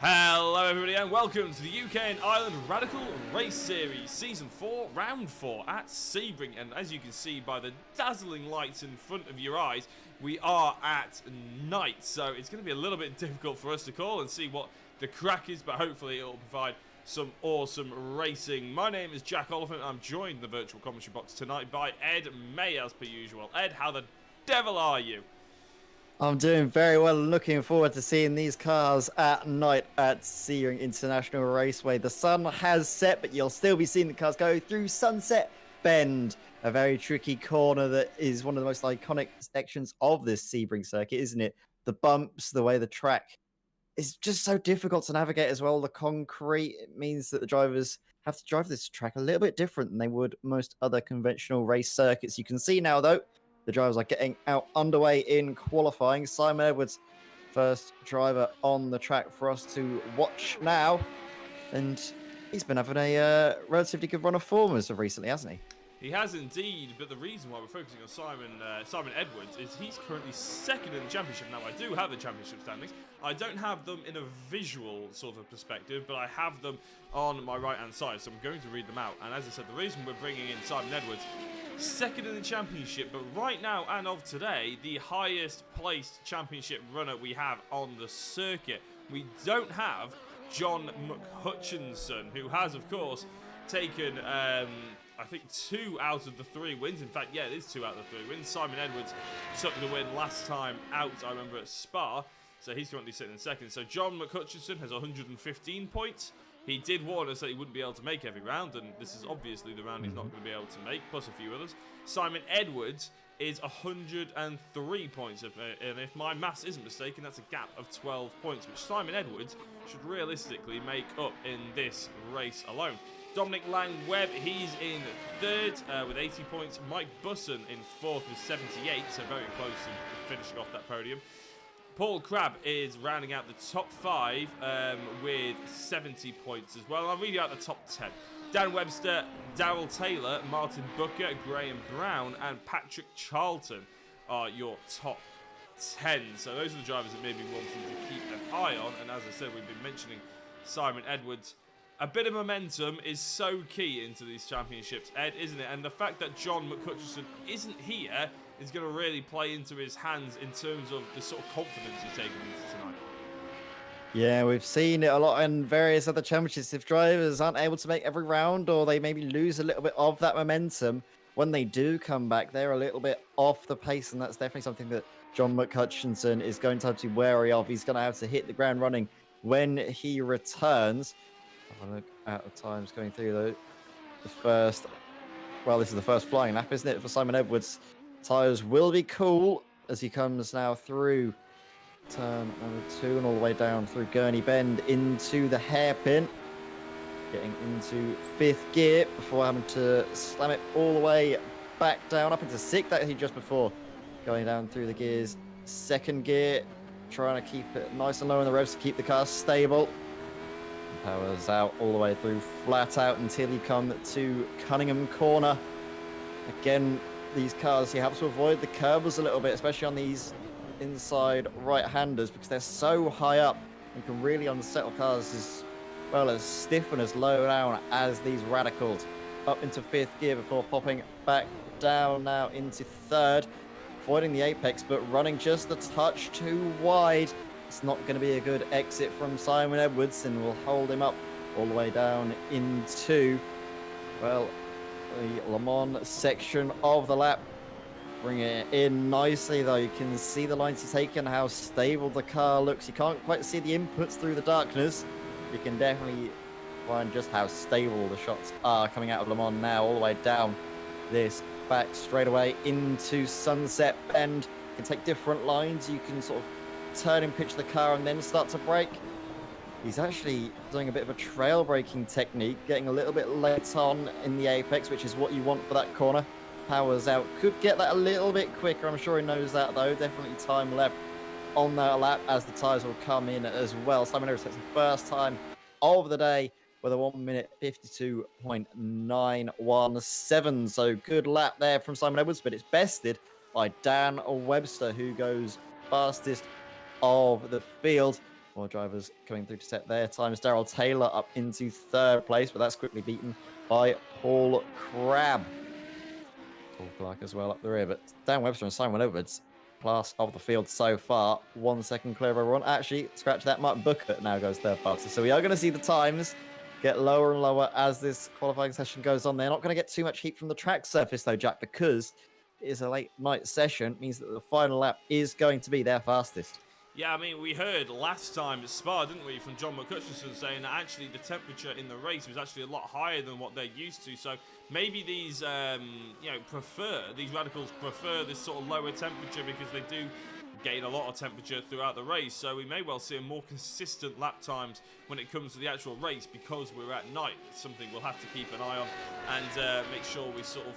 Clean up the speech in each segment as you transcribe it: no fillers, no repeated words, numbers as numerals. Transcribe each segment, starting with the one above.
Hello everybody and welcome to the UK and Ireland Radical Race Series Season 4, Round 4 at Sebring. And as you can see by the dazzling lights in front of your eyes, we are at night. So it's going to be a little bit difficult for us to call and see what the crack is, but hopefully it will provide some awesome racing. My name is Jack Oliphant and I'm joined in the virtual commentary box tonight by Ed May as per usual. Ed, how the devil are you? I'm doing very well and looking forward to seeing these cars at night at Sebring International Raceway. The sun has set, but you'll still be seeing the cars go through Sunset Bend, a very tricky corner that is one of the most iconic sections of this Sebring circuit, isn't it? The bumps, the way the track is just so difficult to navigate as well. The concrete, it means that the drivers have to drive this track a little bit different than they would most other conventional race circuits. You can see now, though, the drivers are getting out underway in qualifying. Simon Edwards, first driver on the track for us to watch now. And he's been having a relatively good run of form as of recently, hasn't he? He has indeed, but the reason why we're focusing on Simon Edwards is he's currently second in the championship. Now, I do have the championship standings. I don't have them in a visual sort of perspective, but I have them on my right-hand side, so I'm going to read them out. And as I said, the reason we're bringing in Simon Edwards, second in the championship, but right now and of today, the highest placed championship runner we have on the circuit. We don't have John McHutchinson, who has, of course, taken I think 2 out of the 3 wins. In fact, yeah, it is 2 out of the 3 wins. Simon Edwards took the win last time out, I remember, at Spa. So he's currently sitting in second. So John McHutchinson has 115 points. He did warn us that he wouldn't be able to make every round, and this is obviously the round he's not going to be able to make, plus a few others. Simon Edwards is 103 points, and if my maths isn't mistaken, that's a gap of 12 points, which Simon Edwards should realistically make up in this race alone. Dominic Lang-Webb, he's in third with 80 points. Mike Busson in fourth with 78, so very close to finishing off that podium. Paul Crabb is rounding out the top 5 with 70 points as well. I'll read you out the top 10. Dan Webster, Darrell Taylor, Martin Booker, Graham Brown, and Patrick Charlton are your top 10. So those are the drivers that maybe wanting to keep an eye on. And as I said, we've been mentioning Simon Edwards. A bit of momentum is so key into these championships, Ed, isn't it? And the fact that John McHutchinson isn't here is going to really play into his hands in terms of the sort of confidence he's taking into tonight. Yeah, we've seen it a lot in various other championships. If drivers aren't able to make every round, or they maybe lose a little bit of that momentum, when they do come back, they're a little bit off the pace, and that's definitely something that John McHutchinson is going to have to be wary of. He's going to have to hit the ground running when he returns. I'll look at the times going through, though. This is the first flying lap, isn't it, for Simon Edwards? Tyres will be cool as he comes now through turn number 2 and all the way down through Gurney Bend into the hairpin. Getting into 5th gear before having to slam it all the way back down up into 6th, actually just before going down through the gears. 2nd gear, trying to keep it nice and low in the revs to keep the car stable. Powers out all the way through flat out until you come to Cunningham Corner. Again, these cars, you have to avoid the curbs a little bit, especially on these inside right-handers, because they're so high up and can really unsettle cars as well as stiff and as low down as these radicals. Up into 5th gear before popping back down now into 3rd, avoiding the apex, but running just a touch too wide. It's not going to be a good exit from Simon Edwards, and will hold him up all the way down into, well, the Le Mans section of the lap. Bring it in nicely, though. You can see the lines he's taken, how stable the car looks. You can't quite see the inputs through the darkness. You can definitely find just how stable the shots are coming out of Le Mans now, all the way down this back straightaway into Sunset Bend. You can take different lines. You can sort of turn and pitch the car and then start to brake. He's actually doing a bit of a trail braking technique, getting a little bit late on in the apex, which is what you want for that corner. Powers out, could get that a little bit quicker. I'm sure he knows that, though. Definitely time left on that lap as the tyres will come in as well. Simon Edwards takes the first time of the day with a 1 minute 52.917. So good lap there from Simon Edwards, but it's bested by Dan Webster, who goes fastest of the field. More drivers coming through to set their times. Daryl Taylor up into 3rd place, but that's quickly beaten by Paul Crabb. Paul Clark as well up the rear, but Dan Webster and Simon Edwards, class of the field so far, 1 second clear of everyone. Actually, scratch that, Martin Booker now goes 3rd fastest. So we are going to see the times get lower and lower as this qualifying session goes on. They're not going to get too much heat from the track surface though, Jack, because it is a late night session. It means that the final lap is going to be their fastest. Yeah, I mean, we heard last time at Spa, didn't we, from John McCutcheon saying that actually the temperature in the race was actually a lot higher than what they're used to. So maybe these, these radicals prefer this sort of lower temperature because they do gain a lot of temperature throughout the race. So we may well see a more consistent lap times when it comes to the actual race because we're at night. It's something we'll have to keep an eye on and make sure we sort of,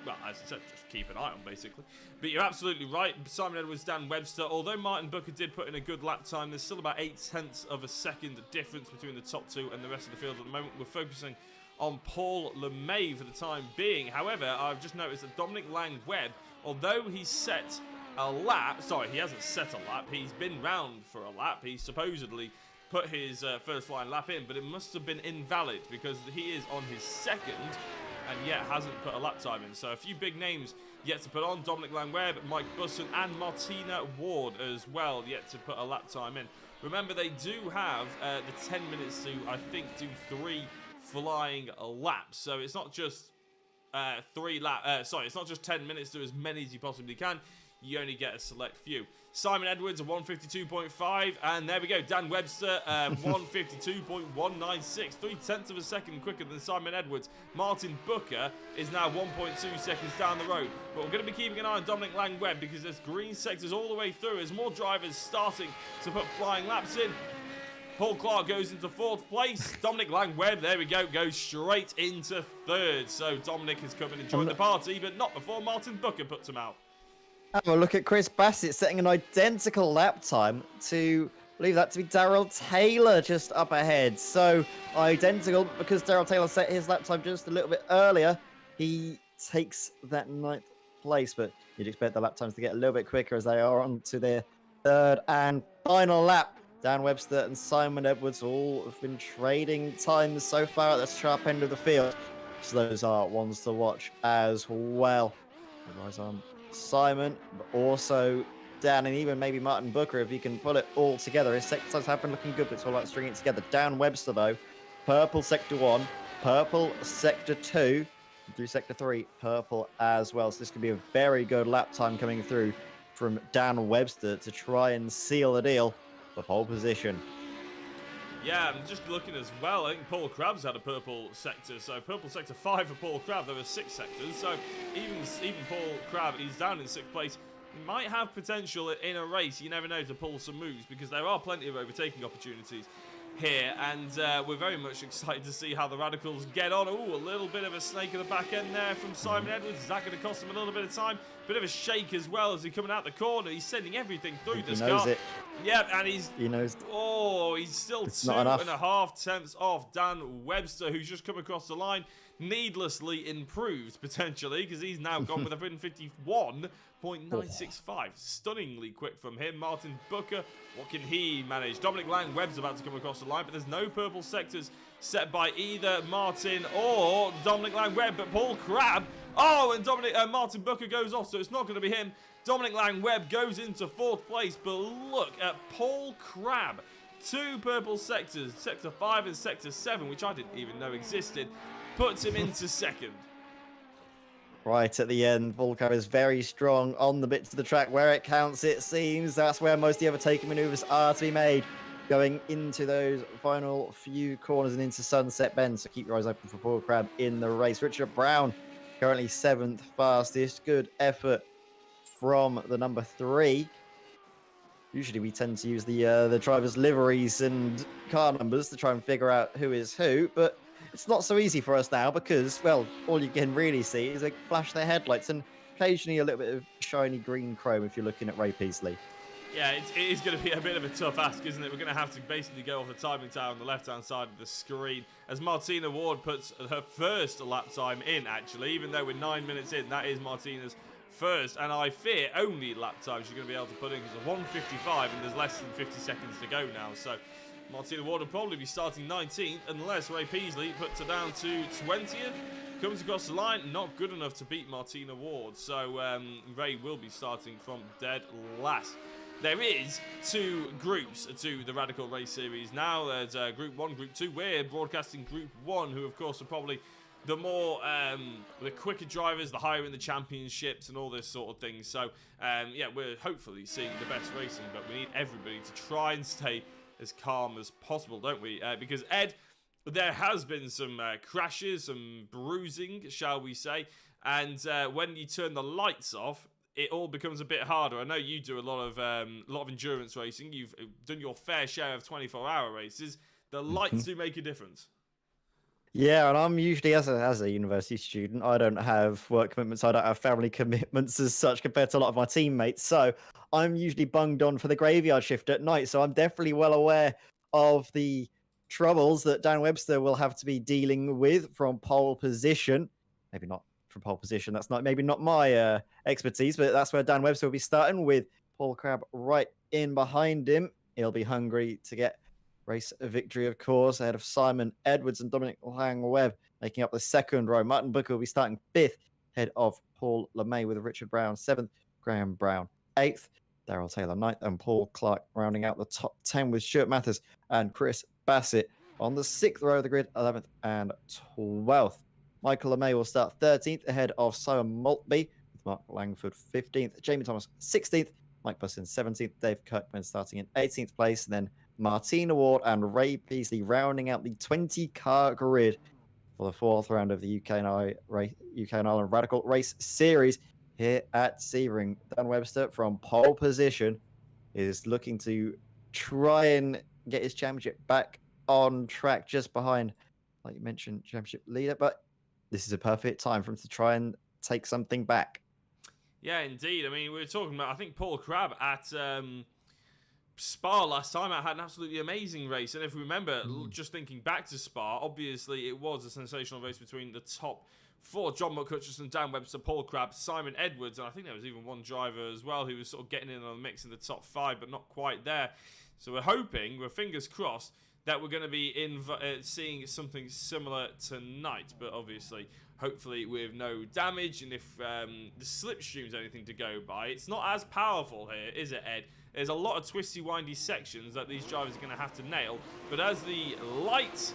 well, as I said, just keep an eye on, basically. But you're absolutely right. Simon Edwards, Dan Webster. Although Martin Booker did put in a good lap time, there's still about 0.8 of a second difference between the top 2 and the rest of the field at the moment. We're focusing on Paul LeMay for the time being. However, I've just noticed that Dominic Lang-Webb, although he's set a lap, sorry, he hasn't set a lap, he's been round for a lap. He's supposedly put his first flying lap in, but it must have been invalid because he is on his 2nd and yet hasn't put a lap time in. So a few big names yet to put on. Dominic Lang-Webb, Mike Busson and Martina Ward as well yet to put a lap time in. Remember, they do have the 10 minutes to, I think, do 3 flying laps. So it's not just it's not just 10 minutes to do as many as you possibly can. You only get a select few. Simon Edwards, a 152.5, and there we go. Dan Webster, 152.196, 0.3 of a second quicker than Simon Edwards. Martin Booker is now 1.2 seconds down the road. But we're going to be keeping an eye on Dominic Lang-Webb because there's green sectors all the way through as more drivers starting to put flying laps in. Paul Clark goes into 4th place. Dominic Lang-Webb, there we go, goes straight into 3rd. So Dominic has come in and joined the party, but not before Martin Booker puts him out. Oh, look at Chris Bassett setting an identical lap time to, believe that to be Daryl Taylor just up ahead. So identical because Daryl Taylor set his lap time just a little bit earlier. He takes that 9th place, but you'd expect the lap times to get a little bit quicker as they are on to their 3rd and final lap. Dan Webster and Simon Edwards all have been trading times so far at the sharp end of the field. So those are ones to watch as well. Eyes on Simon, but also Dan and even maybe Martin Booker if he can pull it all together. His sectors have been looking good, but it's all about stringing it together. Dan Webster, though, purple sector 1, purple sector 2, through sector 3, purple as well. So this could be a very good lap time coming through from Dan Webster to try and seal the deal for pole position. Yeah, I'm just looking as well. I think Paul Crabb's had a purple sector, so purple sector 5 for Paul Crabb. There were 6 sectors, so even Paul Crabb, he's down in 6th place. Might have potential in a race. You never know, to pull some moves because there are plenty of overtaking opportunities here, and we're very much excited to see how the Radicals get on. Oh, a little bit of a snake at the back end there from Simon Edwards. Is that going to cost him a little bit of time? Bit of a shake as well as he's coming out the corner. He's sending everything through this car. He knows it. Yeah, and he knows. Oh, he's still 2.5 tenths off Dan Webster, who's just come across the line. Needlessly improved, potentially, because he's now gone with 151.965. Stunningly quick from him. Martin Booker, what can he manage? Dominic Lang-Webb's about to come across the line, but there's no purple sectors set by either Martin or Dominic Lang-Webb, but Paul Crabb. Oh, and Martin Booker goes off, so it's not going to be him. Dominic Lang-Webb goes into 4th place, but look at Paul Crabb. 2 purple sectors, sector 5 and sector 7, which I didn't even know existed, puts him into 2nd. Right at the end, Paul Crabb is very strong on the bits of the track where it counts, it seems. That's where most of the overtaking manoeuvres are to be made, going into those final few corners and into Sunset Bend. So keep your eyes open for Paul Crabb in the race. Richard Brown, currently 7th fastest. Good effort from the number 3. Usually we tend to use the drivers' liveries and car numbers to try and figure out who is who, but it's not so easy for us now because, well, all you can really see is they flash their headlights and occasionally a little bit of shiny green chrome if you're looking at Ray Peasley. Yeah, it is going to be a bit of a tough ask, isn't it? We're going to have to basically go off the timing tower on the left-hand side of the screen as Martina Ward puts her first lap time in, actually. Even though we're 9 minutes in, that is Martina's first, and I fear only lap times you're going to be able to put in, because of 1:55 and there's less than 50 seconds to go now. So Martina Ward will probably be starting 19th unless Ray Peasley puts her down to 20th. Comes across the line, not good enough to beat Martina Ward. So Ray will be starting from dead last. There is 2 groups to the Radical Race Series now. There's Group 1, Group 2. We're broadcasting Group 1, who of course are probably the more, the quicker drivers, the higher in the championships and all this sort of thing. So, yeah, we're hopefully seeing the best racing, but we need everybody to try and stay as calm as possible, don't we? Because, Ed, there has been some crashes, some bruising, shall we say, and when you turn the lights off, it all becomes a bit harder. I know you do a lot of endurance racing. You've done your fair share of 24-hour races. The lights do make a difference. Yeah, and I'm usually, as a university student, I don't have work commitments, I don't have family commitments as such compared to a lot of my teammates. So I'm usually bunged on for the graveyard shift at night. So I'm definitely well aware of the troubles that Dan Webster will have to be dealing with from pole position. Maybe not from pole position. That's maybe not my expertise, but that's where Dan Webster will be starting, with Paul Crabb right in behind him. He'll be hungry to get race victory, of course, ahead of Simon Edwards and Dominic Lang-Webb making up the second row. Martin Booker will be starting 5th, ahead of Paul LeMay, with Richard Brown 7th, Graham Brown 8th, Darrell Taylor 9th, and Paul Clark rounding out the top 10 with Stuart Mathers and Chris Bassett on the 6th row of the grid, 11th and 12th. Michael LeMay will start 13th, ahead of Simon Maltby, with Mark Langford 15th, Jamie Thomas 16th, Mike Bussin 17th, Dave Kirkman starting in 18th place, and then Martina Ward and Ray Peasley rounding out the 20-car grid for the 4th round of the UK&I Ireland Radical Race Series here at Sebring. Dan Webster from pole position is looking to try and get his championship back on track, just behind, like you mentioned, championship leader. But this is a perfect time for him to try and take something back. Yeah, indeed. I mean, we were talking about, I think, Paul Crabb at Spa last time. I had an absolutely amazing race, and if we remember, just thinking back to Spa, obviously it was a sensational race between the top 4: John McHutchison, Dan Webster, Paul Crabb, Simon Edwards, and I think there was even one driver as well who was sort of getting in on the mix in the top 5, but not quite there. So we're fingers crossed that we're going to be seeing something similar tonight, but obviously, hopefully with no damage, and if the slipstream's anything to go by, it's not as powerful here, is it, Ed? There's a lot of twisty, windy sections that these drivers are going to have to nail, but as the lights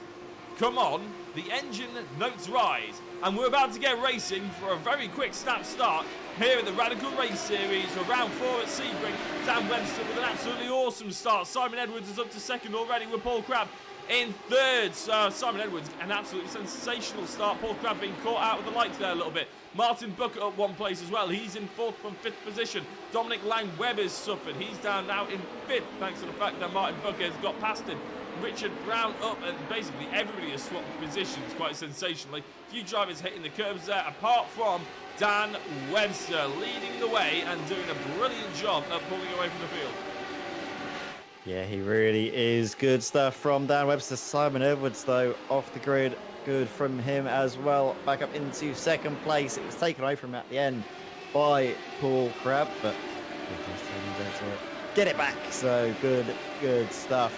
come on, the engine notes rise, and we're about to get racing for a very quick snap start here at the Radical Race Series for round 4 at Sebring. Dan Webster with an absolutely awesome start. Simon Edwards is up to 2nd already, with Paul Crabb in 3rd. Simon Edwards, an absolutely sensational start. Paul Crabb being caught out with the lights there a little bit. Martin Booker up 1 place as well. He's in 4th from 5th position. Dominic Lang-Webb has suffered. He's down now in 5th, thanks to the fact that Martin Booker has got past him. Richard Brown up, and basically everybody has swapped positions quite sensationally. Few drivers hitting the curbs there, apart from Dan Webster leading the way and doing a brilliant job at pulling away from the field. Yeah, he really is. Good stuff from Dan Webster. Simon Edwards, though, off the grid. Good from him as well. Back up into 2nd place. It was taken away from him at the end by Paul Crabb, but get it back. So good stuff.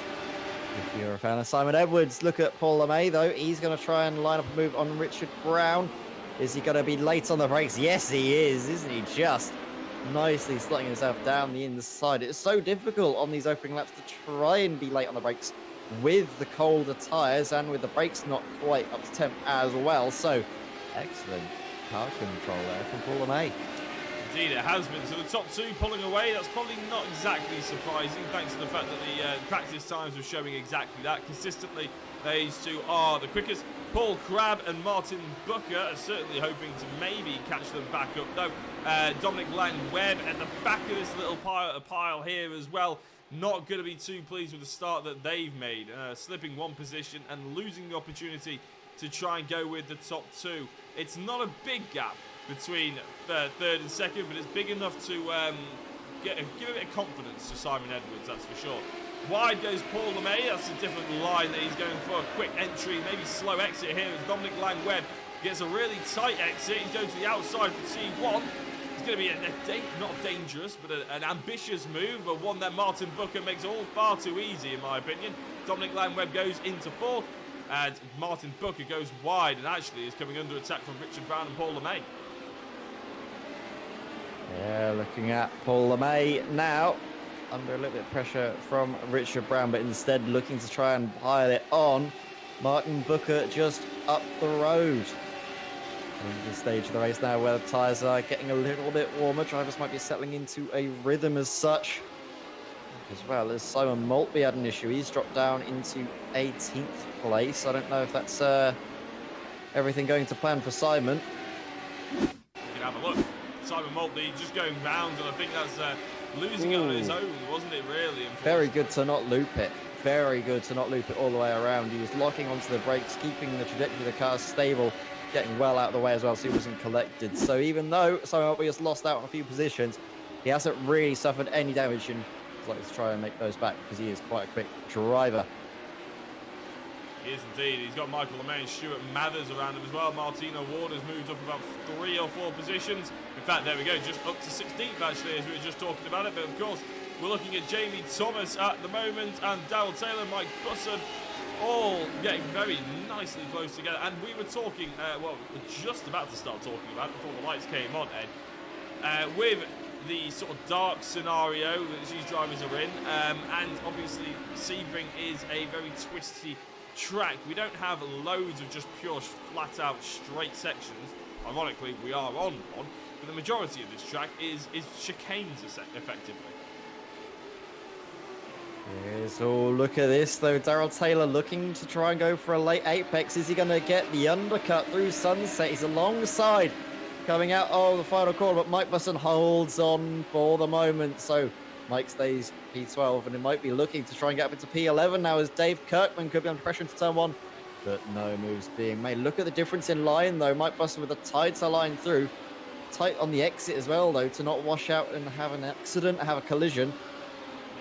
If you're a fan of Simon Edwards, look at Paul LeMay, though. He's going to try and line up a move on Richard Brown. Is he going to be late on the brakes? Yes, he is, isn't he? Just nicely slotting himself down the inside. It's so difficult on these opening laps to try and be late on the brakes with the colder tyres and with the brakes not quite up to temp as well. So, excellent car control there from Paul LeMay. Indeed, it has been. So the top 2 pulling away, that's probably not exactly surprising, thanks to the fact that the practice times were showing exactly that. Consistently, these 2 are the quickest. Paul Crabb and Martin Booker are certainly hoping to maybe catch them back up, though. Dominic Lang-Webb at the back of this little pile here as well. Not going to be too pleased with the start that they've made. Slipping 1 position and losing the opportunity to try and go with the top 2. It's not a big gap between 3rd and 2nd, but it's big enough to give a bit of confidence to Simon Edwards, that's for sure. Wide goes Paul LeMay. That's a different line that he's going for. A quick entry, maybe slow exit here as Dominic Lang-Webb gets a really tight exit. He's going to the outside for T1. He's going to be not dangerous, but an ambitious move, but one that Martin Booker makes all far too easy, in my opinion. Dominic Langweb goes into fourth, and Martin Booker goes wide, and actually is coming under attack from Richard Brown and Paul LeMay. Yeah, looking at Paul LeMay now, under a little bit of pressure from Richard Brown, but instead looking to try and pile it on Martin Booker just up the road. In this stage of the race now where the tyres are getting a little bit warmer, drivers might be settling into a rhythm as such. As well as Simon Maltby had an issue. He's dropped down into 18th place. I don't know if that's everything going to plan for Simon. You can have a look. Simon Maltby just going round, and I think that's losing it on his own, wasn't it, really? Very good to not loop it. Very good to not loop it all the way around. He was locking onto the brakes, keeping the trajectory of the car stable, getting well out of the way as well, so he wasn't collected. So even though Simon Maltby has lost out on a few positions, he hasn't really suffered any damage, and he's likely to try and make those back because he is quite a quick driver. He is indeed. He's got Michael LeMay and Stuart Mathers around him as well. Martino Ward has moved up about 3 or 4 positions. In fact, there we go, just up to 16th actually, as we were just talking about it. But of course, we're looking at Jamie Thomas at the moment, and Darrell Taylor, Mike Busson, all getting very nicely close together. And we were talking, well, we're just about to start talking about it before the lights came on, Ed, with the sort of dark scenario that these drivers are in, and obviously Sebring is a very twisty track. We don't have loads of just pure flat out straight sections. Ironically, we are on one, but the majority of this track is chicanes effectively. Yes, oh, look at this though. Darrell Taylor looking to try and go for a late apex. Is he going to get the undercut through Sunset? He's alongside coming out of the final corner, but Mike Busson holds on for the moment. So Mike stays P12, and it might be looking to try and get up into P11 now, as Dave Kirkman could be under pressure into turn 1, but no moves being made. Look at the difference in line though. Mike Busson with a tighter line through, tight on the exit as well though, to not wash out and have an accident, have a collision.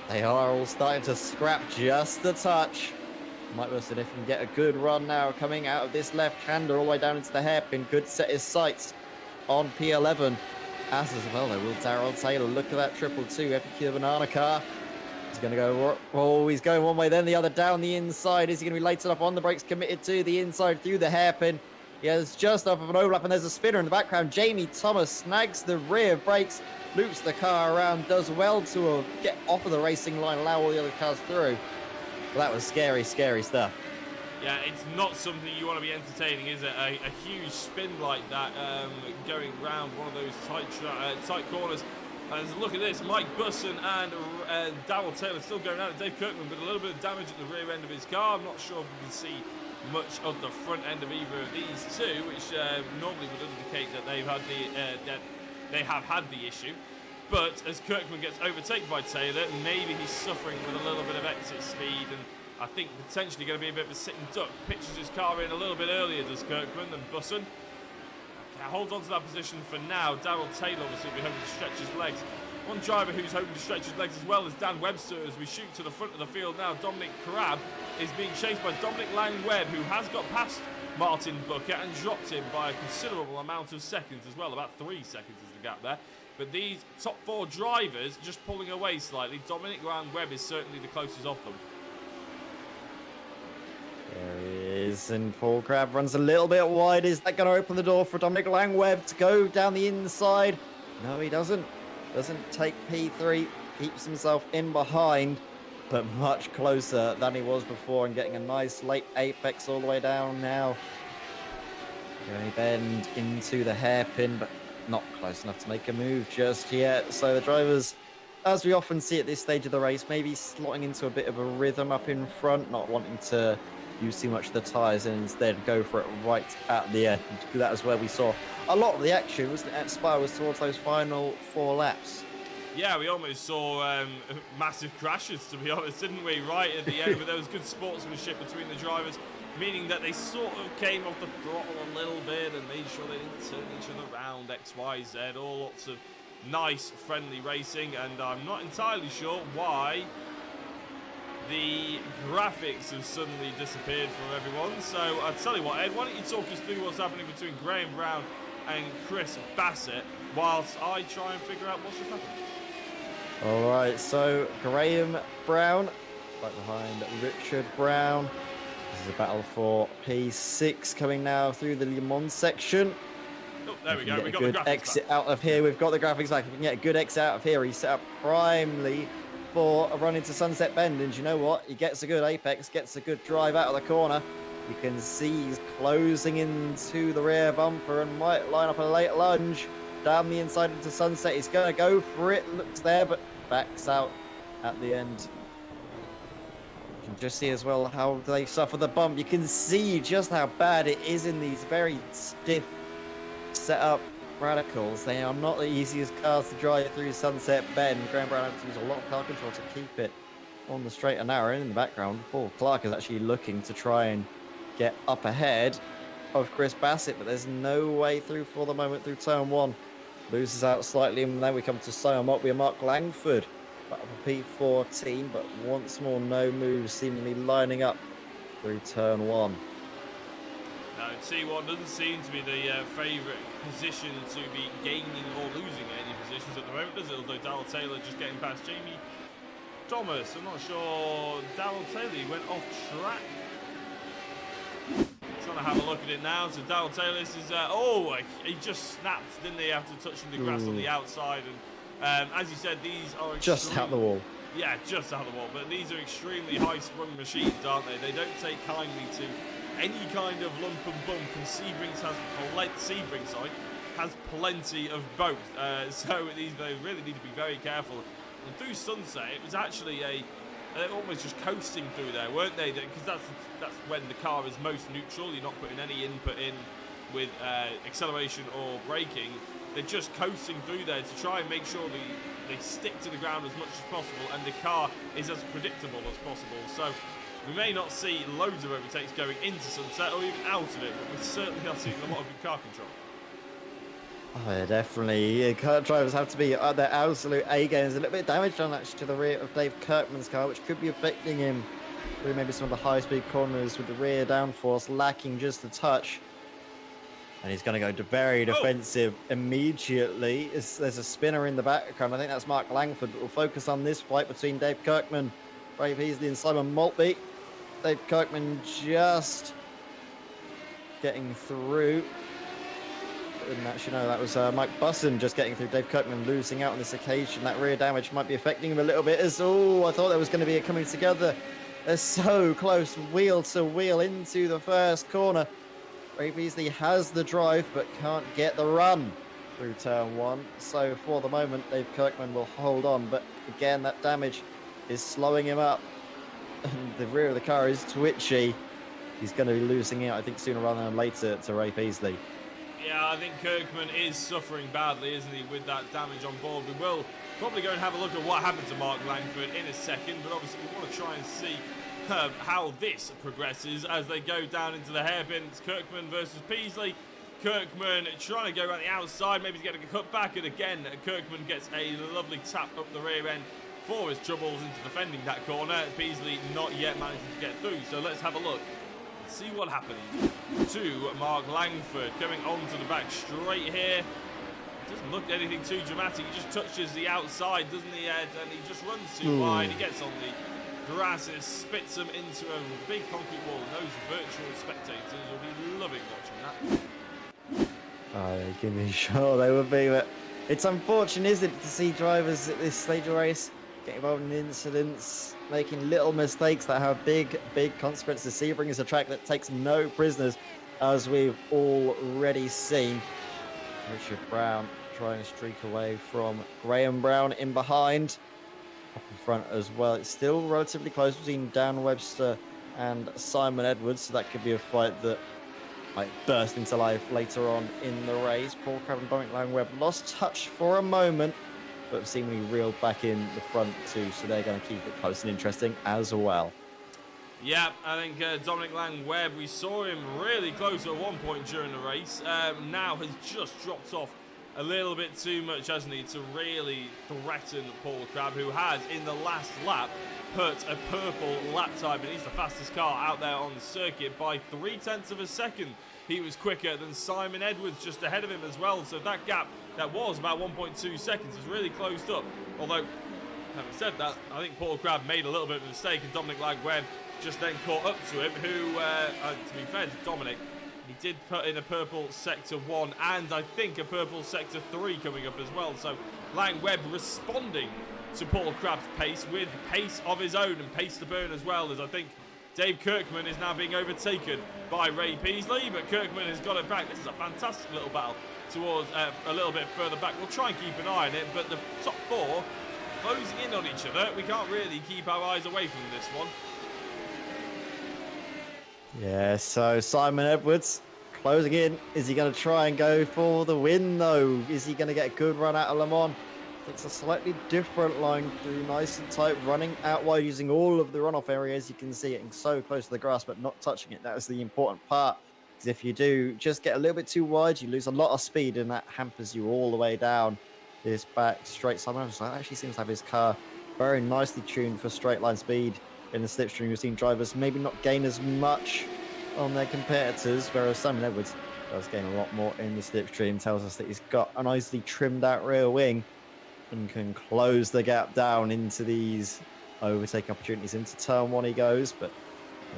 They are all starting to scrap just a touch. Mike Busson, if he can get a good run now, coming out of this left-hander all the way down into the hairpin, could set his sights on P11. As well though, will Darrell Taylor. Look at that 222 Epicure Banana car. He's going to go, oh, he's going one way, then the other down the inside. Is he going to be late enough on the brakes, committed to the inside through the hairpin? He has just off of an overlap, and there's a spinner in the background. Jamie Thomas snags the rear brakes, loops the car around, does well to get off of the racing line, allow all the other cars through. Well, that was scary, scary stuff. Yeah, it's not something you want to be entertaining, is it? A huge spin like that, going round one of those tight corners. And look at this, Mike Busson and Darrell Taylor still going out at Dave Kirkman, but a little bit of damage at the rear end of his car. I'm not sure if you can see much of the front end of either of these two, which normally would indicate that they have had the issue. But as Kirkman gets overtaken by Taylor, maybe he's suffering with a little bit of exit speed, and I think potentially going to be a bit of a sitting duck. Pitches his car in a little bit earlier, does Kirkman, than Busson. Holds on to that position for now. Darrell Taylor obviously will be hoping to stretch his legs. One driver who's hoping to stretch his legs as well is Dan Webster. As we shoot to the front of the field now, Dominic Crabb is being chased by Dominic Langweb, who has got past Martin Booker and dropped him by a considerable amount of seconds as well. About 3 seconds is the gap there. But these top 4 drivers just pulling away slightly. Dominic Langweb is certainly the closest of them. There he is, and Paul Crabb runs a little bit wide. Is that going to open the door for Dominic Langweb to go down the inside? No, he doesn't. Doesn't take P3, keeps himself in behind, but much closer than he was before, and getting a nice late apex all the way down now. Going to bend into the hairpin, but not close enough to make a move just yet. So the drivers, as we often see at this stage of the race, maybe slotting into a bit of a rhythm up in front, not wanting to use too much of the tyres and instead go for it right at the end. That was where we saw a lot of the action, wasn't it, at Spa, was towards those final 4 laps. Yeah, we almost saw massive crashes, to be honest, didn't we, right at the end, but there was good sportsmanship between the drivers, meaning that they sort of came off the throttle a little bit and made sure they didn't turn each other around, X, Y, Z, all lots of nice, friendly racing, and I'm not entirely sure why the graphics have suddenly disappeared from everyone. So I'll tell you what, Ed, why don't you talk us through what's happening between Graham Brown and Chris Bassett whilst I try and figure out what's just happened. All right, so Graham Brown right behind Richard Brown. This is a battle for P6 coming now through the Le Mans section. Oh, there we go. Get We a got good the graphics exit back. out of here. We've got the graphics back. If we can get a good exit out of here, he's set up primely for a run into Sunset Bend. And you know what? He gets a good apex, gets a good drive out of the corner. You can see he's closing into the rear bumper and might line up a late lunge down the inside into Sunset. He's going to go for it. Looks there, but backs out at the end. You can just see as well how they suffer the bump. You can see just how bad it is in these very stiff setup radicals. They are not the easiest cars to drive through Sunset Bend. Graham Brown has to use a lot of car control to keep it on the straight and narrow. And in the background, Paul Clark is actually looking to try and get up ahead of Chris Bassett, but there's no way through for the moment through turn one. Loses out slightly, and then we come to Simon Motby and Mark Langford. Battle for P14, but once more no moves seemingly lining up through turn one. Now, T1 doesn't seem to be the favourite position to be gaining or losing any positions at the moment, does it? Although Darrell Taylor just getting past Jamie Thomas. I'm not sure Darrell Taylor went off track. Trying to have a look at it now. So Darrell Taylor, this is he just snapped, didn't he, after touching the grass on the outside? And as you said, these are just out the wall. Yeah, just out the wall. But these are extremely high-sprung machines, aren't they? They don't take kindly to any kind of lump and bump. And Sebring has plenty of both. So they really need to be very careful. And through Sunset, it was actually they're almost just coasting through there, weren't they? Because that's when the car is most neutral. You're not putting any input in with acceleration or braking. They're just coasting through there to try and make sure they stick to the ground as much as possible, and the car is as predictable as possible. So we may not see loads of overtakes going into Sunset or even out of it, but we certainly are seeing a lot of good car control. Oh, yeah, definitely. Car drivers have to be at their absolute A game. There's a little bit of damage done actually to the rear of Dave Kirkman's car, which could be affecting him through maybe some of the high-speed corners with the rear downforce lacking just a touch. And he's going to go very defensive immediately. There's a spinner in the background. I think that's Mark Langford, but we'll focus on this fight between Dave Kirkman, Ray Peasley and Simon Maltby. Dave Kirkman just getting through. And actually, no, that was Mike Busson just getting through. Dave Kirkman losing out on this occasion. That rear damage might be affecting him a little bit. I thought there was going to be a coming together. They're so close, wheel to wheel into the first corner. Ray Beasley has the drive, but can't get the run through turn one. So for the moment, Dave Kirkman will hold on. But again, that damage is slowing him up. And the rear of the car is twitchy. He's going to be losing out, I think, sooner rather than later to Ray Beasley. Yeah, I think Kirkman is suffering badly, isn't he, with that damage on board. We will probably go and have a look at what happened to Mark Langford in a second, but obviously we want to try and see how this progresses as they go down into the hairpins. Kirkman versus Peasley. Kirkman trying to go around the outside, maybe to get a cut back, and again, Kirkman gets a lovely tap up the rear end for his troubles into defending that corner. Peasley not yet managing to get through, so let's have a look. See what happens to Mark Langford going onto the back straight here. Doesn't look anything too dramatic. He just touches the outside, doesn't he, Ed? And he just runs too wide. He gets on the grass and it spits him into a big concrete wall. And those virtual spectators will be loving watching that. Oh, give me sure they would be. But it's unfortunate, isn't it, to see drivers at this stage of the race get involved in incidents, making little mistakes that have big consequences. Sebring is a track that takes no prisoners, as we've already seen. Richard Brown trying to streak away from Graham Brown in behind. Up in front as well. It's still relatively close between Dan Webster and Simon Edwards, so that could be a fight that might burst into life later on in the race. Paul Crabb and Dominic Langweb lost touch for a moment, but seemingly reeled back in the front too, so they're going to keep it close and interesting as well. Yeah, I think Dominic Lang-Webb, we saw him really close at one point during the race, now has just dropped off a little bit too much, hasn't he, to really threaten Paul Crabb, who has, in the last lap, put a purple lap time, and he's the fastest car out there on the circuit by 0.3 of a second. He was quicker than Simon Edwards just ahead of him as well, so that gap that was about 1.2 seconds is really closed up. Although, having said that, I think Paul Crabb made a little bit of a mistake, and Dominic Lang-Webb just then caught up to him, who, to be fair to Dominic, he did put in a purple Sector 1 and I think a purple Sector 3 coming up as well. So Lang-Webb responding to Paul Crabb's pace with pace of his own and pace to burn as well, as I think Dave Kirkman is now being overtaken by Ray Peasley, but Kirkman has got it back. This is a fantastic little battle towards a little bit further back. We'll try and keep an eye on it, but the top four closing in on each other. We can't really keep our eyes away from this one. Yeah, so Simon Edwards closing in. Is he going to try and go for the win, though? Is he going to get a good run out of Le Mans? It's a slightly different line through, nice and tight, running out wide, using all of the runoff areas. You can see getting so close to the grass, but not touching it. That is the important part. Because if you do just get a little bit too wide, you lose a lot of speed, and that hampers you all the way down this back straight. Simon Edwards actually seems to have his car very nicely tuned for straight line speed. In the slipstream, we've seen drivers maybe not gain as much on their competitors, whereas Simon Edwards does gain a lot more in the slipstream. Tells us that he's got a nicely trimmed out rear wing and can close the gap down into these overtaking opportunities. Into turn 1 he goes, but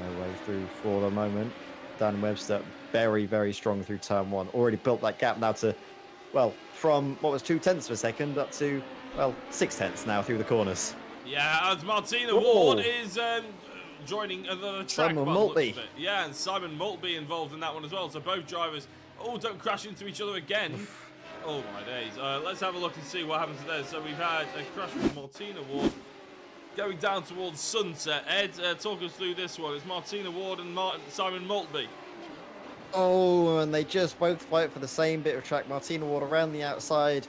no way through for the moment. Dan Webster very, very strong through turn 1. Already built that gap now to, well, from what was 0.2 of a second up to, well, 0.6 now through the corners. Yeah, as Martina Ward is joining the track. Simon Maltby. Yeah, and Simon Maltby involved in that one as well. So both drivers, don't crash into each other again. Oh my days. Let's have a look and see what happens there. So we've had a crash with Martina Ward going down towards Sunset. Ed, talk us through this one. It's Martina Ward and Simon Maltby. Oh, and they just both fight for the same bit of track. Martina Ward around the outside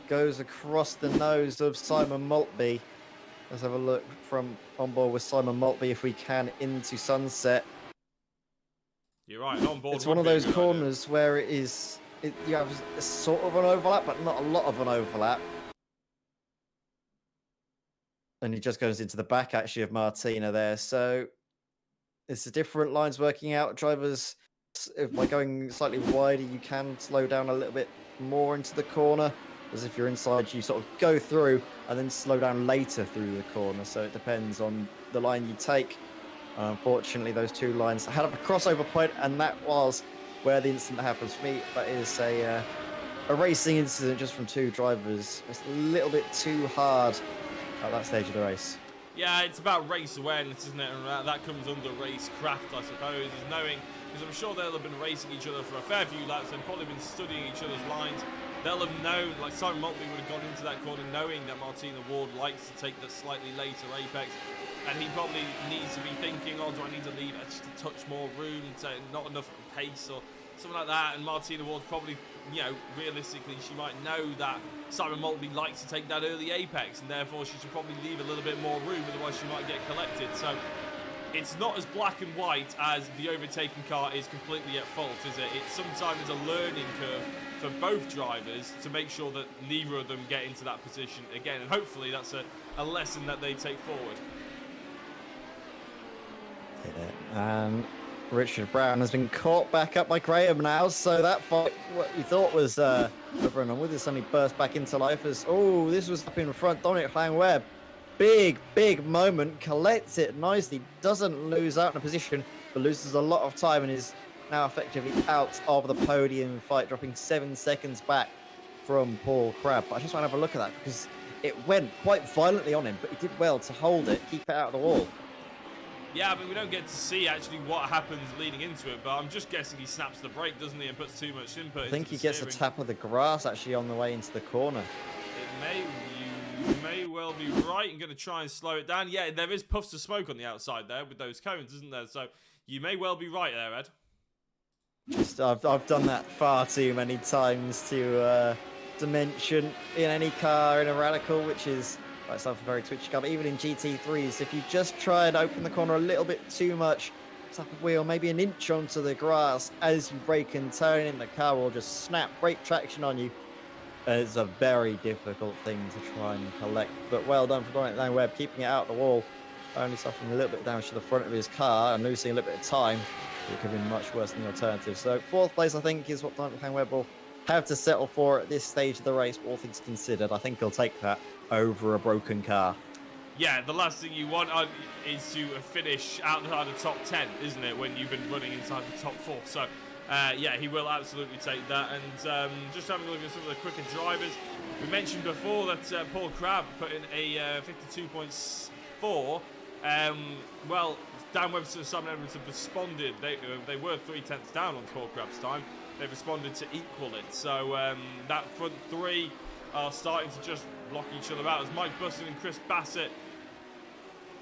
goes across the nose of Simon Maltby. Let's have a look from on board with Simon Maltby if we can into Sunset. You're right, on board. It's one of those corners where you have a sort of an overlap, but not a lot of an overlap. And he just goes into the back actually of Martina there. So it's the different lines working out. Drivers, by going slightly wider, you can slow down a little bit more into the corner. As if you're inside, you sort of go through and then slow down later through the corner. So it depends on the line you take. Unfortunately, those two lines had a crossover point, and that was where the incident happens. For me, that is a racing incident just from two drivers. It's a little bit too hard at that stage of the race. Yeah, it's about race awareness, isn't it? And that comes under racecraft, I suppose, is knowing, because I'm sure they'll have been racing each other for a fair few laps and probably been studying each other's lines. They'll have known, like Simon Maltby would have gone into that corner knowing that Martina Ward likes to take the slightly later apex, and he probably needs to be thinking, do I need to leave just a touch more room, to not enough pace or something like that. And Martina Ward probably, realistically, she might know that Simon Maltby likes to take that early apex, and therefore she should probably leave a little bit more room, otherwise she might get collected. So it's not as black and white as the overtaking car is completely at fault, is it? It's sometimes a learning curve for both drivers to make sure that neither of them get into that position again, and hopefully that's a lesson that they take forward. Yeah, and Richard Brown has been caught back up by Graham now, so that fight, what we thought was over and on with, it suddenly burst back into life as, this was up in front, Dominic Lang-Webb. Big moment, collects it nicely, doesn't lose out in a position, but loses a lot of time and is now effectively out of the podium fight, dropping 7 seconds back from Paul Crabb. But I just want to have a look at that because it went quite violently on him, but he did well to hold it, keep it out of the wall. Yeah, we don't get to see actually what happens leading into it, but I'm just guessing he snaps the brake, doesn't he, and puts too much input. I think he gets a tap of the grass actually on the way into the corner. You may well be right. I'm going to try and slow it down. Yeah, there is puffs of smoke on the outside there with those cones, isn't there? So you may well be right there, Ed. I've done that far too many times to mention in any car in a radical, which is like something very twitchy car. But even in GT3s, if you just try and open the corner a little bit too much, tap a wheel maybe an inch onto the grass as you brake and turn in, the car will just snap brake traction on you. It's a very difficult thing to try and collect, but well done for Dominic Lang-Webb, keeping it out the wall only suffering a little bit of damage to the front of his car and losing a little bit of time. It could have been much worse than the alternative. So 4th place, I think, is what Duncan Webb will have to settle for at this stage of the race, all things considered. I think he'll take that over a broken car. Yeah, the last thing you want is to finish outside the top 10, isn't it, when you've been running inside the top 4. So, yeah, he will absolutely take that. And just having a look at some of the quicker drivers, we mentioned before that Paul Crabb put in a 52.4. Well, Dan Webster and Simon Edwards have responded. They were 0.3 down on Paul Crabb's time. They've responded to equal it. So that front 3 are starting to just block each other out as Mike Buston and Chris Bassett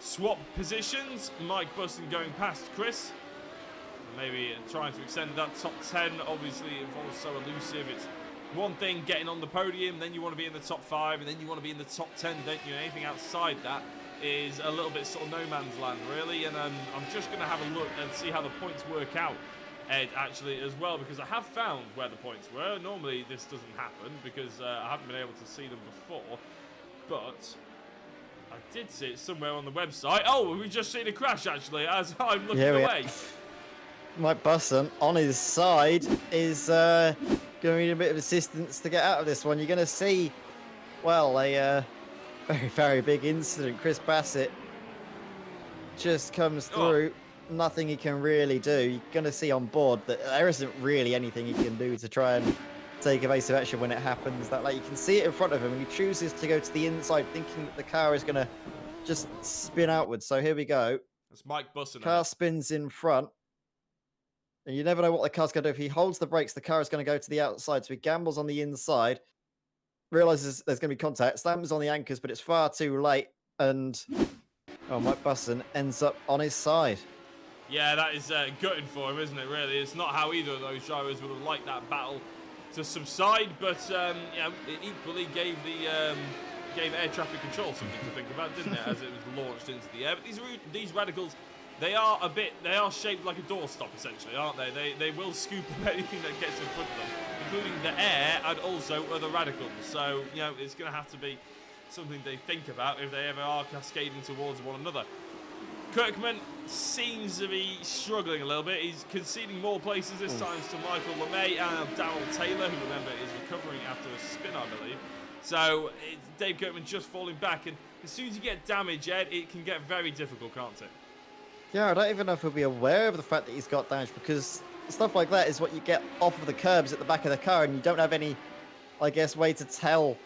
swap positions. Mike Buston going past Chris, maybe trying to extend that top 10. Obviously, it was so elusive. It's one thing getting on the podium, then you want to be in the top 5, and then you want to be in the top 10, don't you? Anything outside that is a little bit sort of no man's land, really. And I'm just going to have a look and see how the points work out, Ed, actually, as well, because I have found where the points were. Normally, this doesn't happen because I haven't been able to see them before, but I did see it somewhere on the website. Oh, we just seen a crash, actually, as I'm looking away. Mike Busson, on his side, is going to need a bit of assistance to get out of this one. You're going to see, well, a very, very big incident. Chris Bassett just comes through. Nothing he can really do. You're going to see on board that there isn't really anything he can do to try and take evasive action when it happens. That, like, you can see it in front of him, and he chooses to go to the inside, thinking that the car is going to just spin outwards. So here we go. That's Mike Busson. Car spins in front, and you never know what the car's going to do. If he holds the brakes, the car is going to go to the outside. So he gambles on the inside, realizes there's going to be contact, slams on the anchors, but it's far too late, and Mike Busson ends up on his side. Yeah, that is gutting for him, isn't it, really? It's not how either of those drivers would have liked that battle to subside, but it equally gave air traffic control something to think about, didn't it, as it was launched into the air. But these radicals, they are shaped like a doorstop, essentially, aren't they? They will scoop up anything that gets in front of them, including the air and also other radicals. So, it's going to have to be something they think about if they ever are cascading towards one another. Kirkman seems to be struggling a little bit. He's conceding more places this time to Michael LeMay and Darrell Taylor, who, remember, is recovering after a spin, I believe. So Dave Kirkman just falling back, and as soon as you get damage, Ed, it can get very difficult, can't it? Yeah, I don't even know if he'll be aware of the fact that he's got damage, because stuff like that is what you get off of the curbs at the back of the car, and you don't have any, I guess, way to tell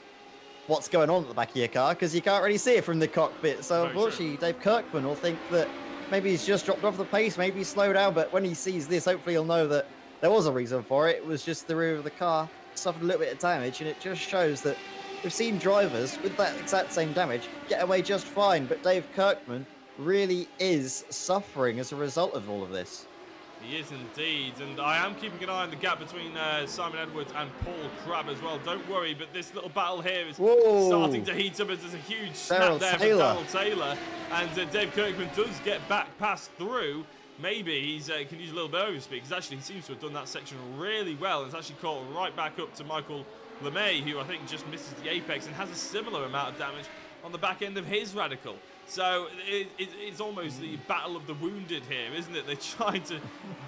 what's going on at the back of your car, because you can't really see it from the cockpit. So unfortunately, Dave Kirkman will think that maybe he's just dropped off the pace, maybe he's slowed down, but when he sees this, hopefully he'll know that there was a reason for it. It was just the rear of the car suffered a little bit of damage, and it just shows that we've seen drivers with that exact same damage get away just fine, but Dave Kirkman really is suffering as a result of all of this. He is indeed, and I am keeping an eye on the gap between Simon Edwards and Paul Crabb as well. Don't worry, but this little battle here is starting to heat up as there's a huge snap there for Darrell Taylor, and Dave Kirkman does get back past through. Maybe he's can use a little bit of overspeed, because actually he seems to have done that section really well. It's actually caught right back up to Michael LeMay, who I think just misses the apex and has a similar amount of damage on the back end of his radical. So it's almost the battle of the wounded here, isn't it? They're trying to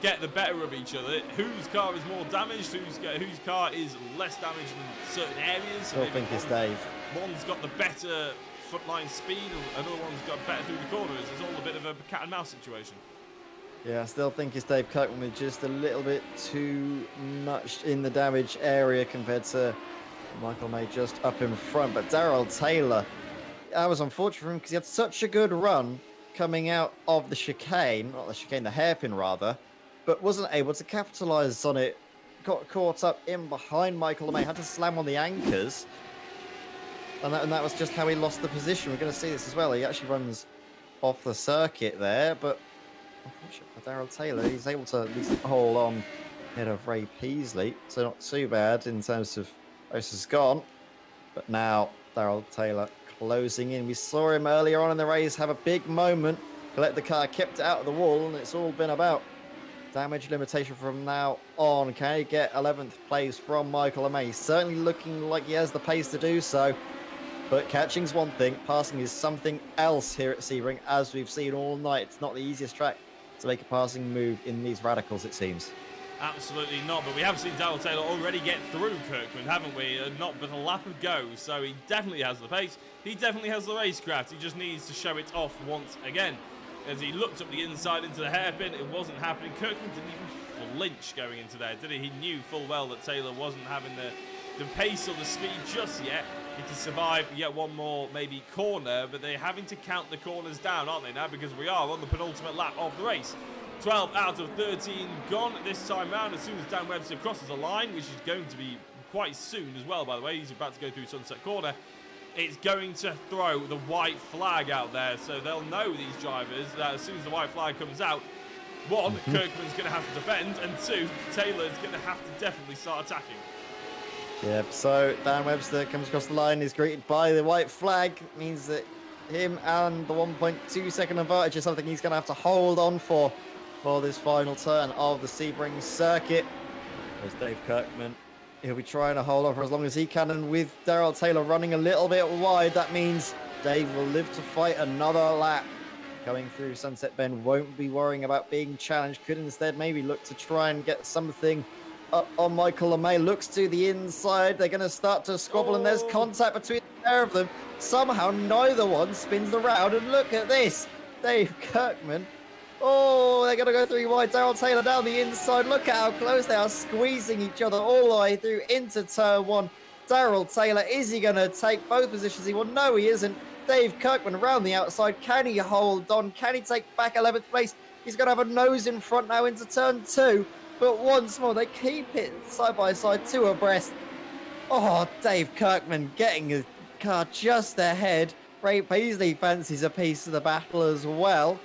get the better of each other. Whose car is more damaged? Whose car is less damaged in certain areas? I think it's Dave. One's got the better frontline speed, and another one's got better through the corners. It's all a bit of a cat and mouse situation. Yeah, I still think it's Dave Kirkman with just a little bit too much in the damage area compared to Michael May just up in front. But Darrell Taylor, that was unfortunate for him because he had such a good run coming out of the chicane, not the chicane, the hairpin rather, but wasn't able to capitalise on it. Got caught up in behind Michael May, had to slam on the anchors, and that was just how he lost the position. We're going to see this as well. He actually runs off the circuit there, but unfortunately for Darrell Taylor, he's able to at least hold on ahead of Ray Peasley, so not too bad in terms of this is gone. But now Darrell Taylor closing in. We saw him earlier on in the race have a big moment, collect the car, kept it out of the wall, and it's all been about damage limitation from now on. Can he get 11th place from Michael LeMay? Certainly looking like he has the pace to do so. But catching's one thing, passing is something else here at Sebring, as we've seen all night. It's not the easiest track to make a passing move in these radicals, it seems. Absolutely not, but we have seen Darrell Taylor already get through Kirkman, haven't we? Not but a lap of go, so he definitely has the pace, he definitely has the racecraft, he just needs to show it off once again. As he looked up the inside into the hairpin, it wasn't happening. Kirkman didn't even flinch going into there, did he? He knew full well that Taylor wasn't having the pace or the speed just yet. He can survive yet one more, maybe, corner, but they're having to count the corners down, aren't they, now? Because we are on the penultimate lap of the race. 12 out of 13 gone this time round as soon as Dan Webster crosses a line, which is going to be quite soon as well, by the way. He's about to go through Sunset Corner. It's going to throw the white flag out there, so they'll know, these drivers, that as soon as the white flag comes out, one, Kirkman's going to have to defend, and two, Taylor's going to have to definitely start attacking. Yep, so Dan Webster comes across the line, is greeted by the white flag. It means that him and the 1.2 second advantage is something he's going to have to hold on for this final turn of the Sebring circuit. There's Dave Kirkman. He'll be trying to hold on for as long as he can, and with Darrell Taylor running a little bit wide, that means Dave will live to fight another lap. Going through Sunset Bend, won't be worrying about being challenged, could instead maybe look to try and get something up on Michael LeMay. Looks to the inside, they're going to start to squabble, and there's contact between the pair of them. Somehow neither one spins around, and look at this, Dave Kirkman. Oh, they're going to go through wide. Darrell Taylor down the inside. Look at how close they are, squeezing each other all the way through into turn one. Darrell Taylor, is he going to take both positions? He will. No, he isn't. Dave Kirkman around the outside. Can he hold on? Can he take back 11th place? He's going to have a nose in front now into turn two. But once more, they keep it side by side, two abreast. Oh, Dave Kirkman getting his car just ahead. Ray Paisley fancies a piece of the battle as well.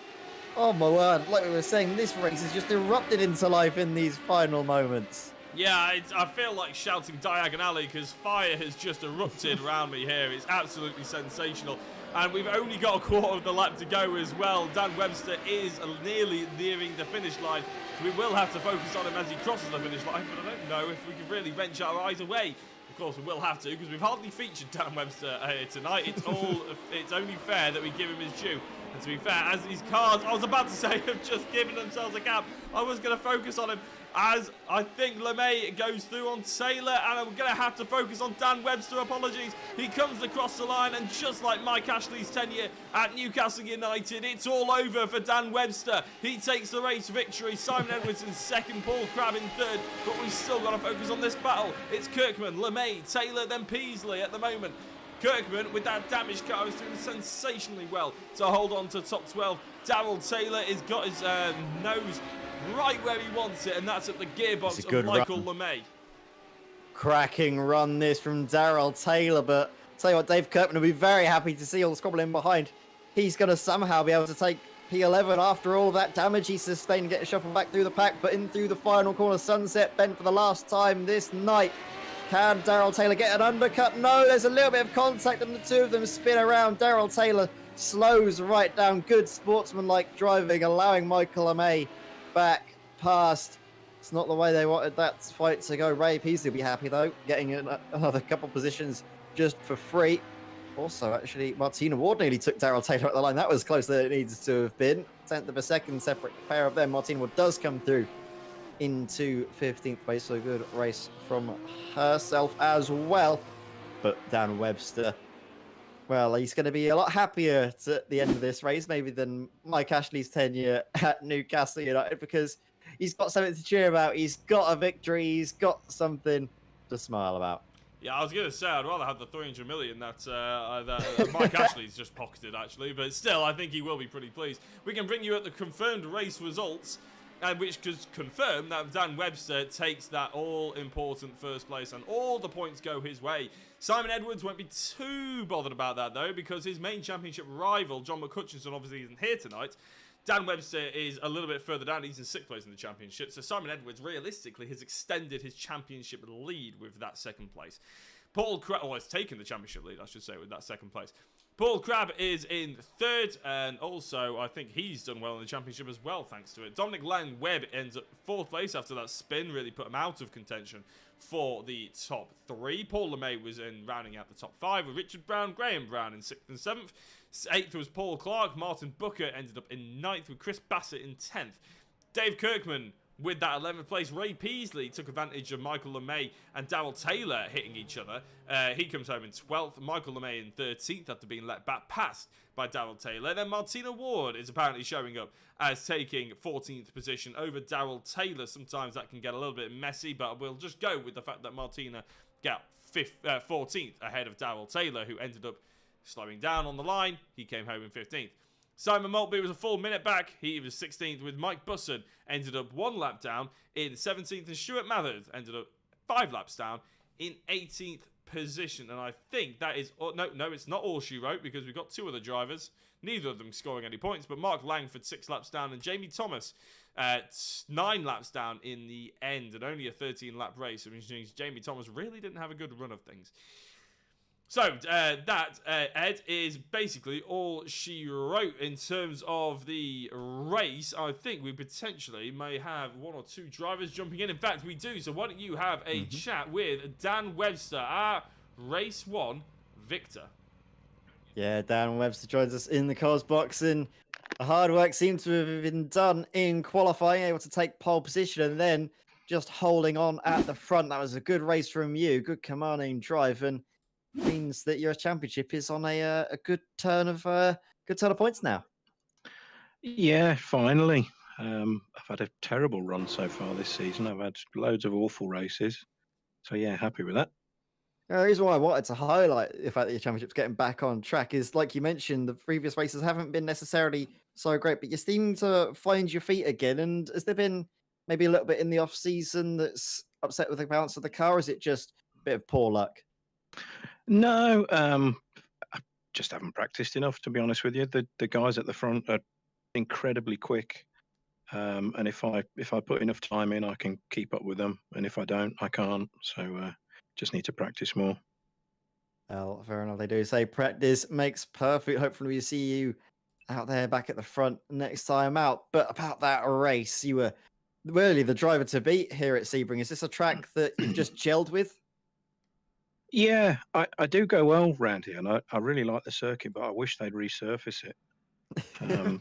Oh my word, like we were saying, this race has just erupted into life in these final moments. Yeah, I feel like shouting Diagon Alley because fire has just erupted around me here. It's absolutely sensational. And we've only got a quarter of the lap to go as well. Dan Webster is nearly nearing the finish line. We will have to focus on him as he crosses the finish line, but I don't know if we can really wrench our eyes away. Of course, we will have to, because we've hardly featured Dan Webster here tonight. It's only fair that we give him his due. And to be fair, as these cars, I was about to say, have just given themselves a gap, I was going to focus on him as I think LeMay goes through on Taylor, and I'm going to have to focus on Dan Webster. Apologies. He comes across the line, and just like Mike Ashley's tenure at Newcastle United, it's all over for Dan Webster. He takes the race victory. Simon Edwards in second, Paul Crabb in third, but we've still got to focus on this battle. It's Kirkman, LeMay, Taylor, then Paisley at the moment. Kirkman, with that damaged car, is doing sensationally well to hold on to top 12. Darrell Taylor has got his nose right where he wants it, and that's at the gearbox of Michael LeMay. Cracking run this from Darrell Taylor, but tell you what, Dave Kirkman will be very happy to see all the squabbling behind. He's going to somehow be able to take P11 after all that damage he sustained and get shuffled back through the pack, but in through the final corner. Sunset Bend for the last time this night. Can Darrell Taylor get an undercut? No, there's a little bit of contact and the two of them spin around. Darrell Taylor slows right down. Good sportsmanlike driving, allowing Michael LeMay back past. It's not the way they wanted that fight to go. Ray Paisley will be happy though, getting another couple positions just for free. Also, actually, Martina Ward nearly took Darrell Taylor at the line. That was closer than it needs to have been. 10th of a second, separate pair of them. Martina Ward does come through into 15th place, so a good race from herself as well. But Dan Webster, well, he's going to be a lot happier at the end of this race, maybe than Mike Ashley's tenure at Newcastle United, because he's got something to cheer about. He's got a victory. He's got something to smile about. Yeah, I was going to say, I'd rather have the 300 million that Mike Ashley's just pocketed, actually. But still, I think he will be pretty pleased. We can bring you at the confirmed race results, which could confirm that Dan Webster takes that all-important first place, and all the points go his way. Simon Edwards won't be too bothered about that, though, because his main championship rival, John McCutcheon, obviously isn't here tonight. Dan Webster is a little bit further down. He's in 6th place in the championship. So Simon Edwards, realistically, has extended his championship lead with that 2nd place. Paul Crabb, has taken the championship lead, I should say, with that 2nd place. Paul Crabb is in third, and also I think he's done well in the championship as well, thanks to it. Dominic Lang-Webb ends up fourth place after that spin, really put him out of contention for the top 3. Paul LeMay was in rounding out the top 5 with Richard Brown, Graham Brown in 6th and 7th. 8th was Paul Clark. Martin Booker ended up in 9th with Chris Bassett in 10th. Dave Kirkman with that 11th place. Ray Peasley took advantage of Michael LeMay and Darrell Taylor hitting each other. He comes home in 12th. Michael LeMay in 13th after being let back past by Darrell Taylor. Then Martina Ward is apparently showing up as taking 14th position over Darrell Taylor. Sometimes that can get a little bit messy, but we'll just go with the fact that Martina got 14th ahead of Darrell Taylor, who ended up slowing down on the line. He came home in 15th. Simon Maltby was a full minute back. He was 16th with Mike Busson, ended up 1 lap down in 17th, and Stuart Mathers ended up 5 laps down in 18th position. And I think that is... No, it's not all she wrote, because we've got 2 other drivers, neither of them scoring any points, but Mark Langford 6 laps down and Jamie Thomas 9 laps down in the end, and only a 13-lap race, which means Jamie Thomas really didn't have a good run of things. So, Ed, is basically all she wrote in terms of the race. I think we potentially may have 1 or 2 drivers jumping in. In fact, we do. So why don't you have a chat with Dan Webster, our Race 1 victor. Yeah, Dan Webster joins us in the cars box, and the hard work seems to have been done in qualifying, able to take pole position and then just holding on at the front. That was a good race from you, good commanding drive, and means that your championship is on a good turn of points now. Yeah, finally. I've had a terrible run so far this season. I've had loads of awful races. So yeah, happy with that. The reason why I wanted to highlight the fact that your championship's getting back on track is, like you mentioned, the previous races haven't been necessarily so great, but you're seeming to find your feet again. And has there been maybe a little bit in the off season that's upset with the balance of the car, or is it just a bit of poor luck? No, I just haven't practiced enough, to be honest with you. The guys at the front are incredibly quick, and if I put enough time in, I can keep up with them, and if I don't, I can't. So just need to practice more. Well, fair enough. They do say practice makes perfect. Hopefully, we see you out there back at the front next time out. But about that race, you were really the driver to beat here at Sebring. Is this a track that you've just gelled with? Yeah, I do go well round here, and I really like the circuit, but I wish they'd resurface it.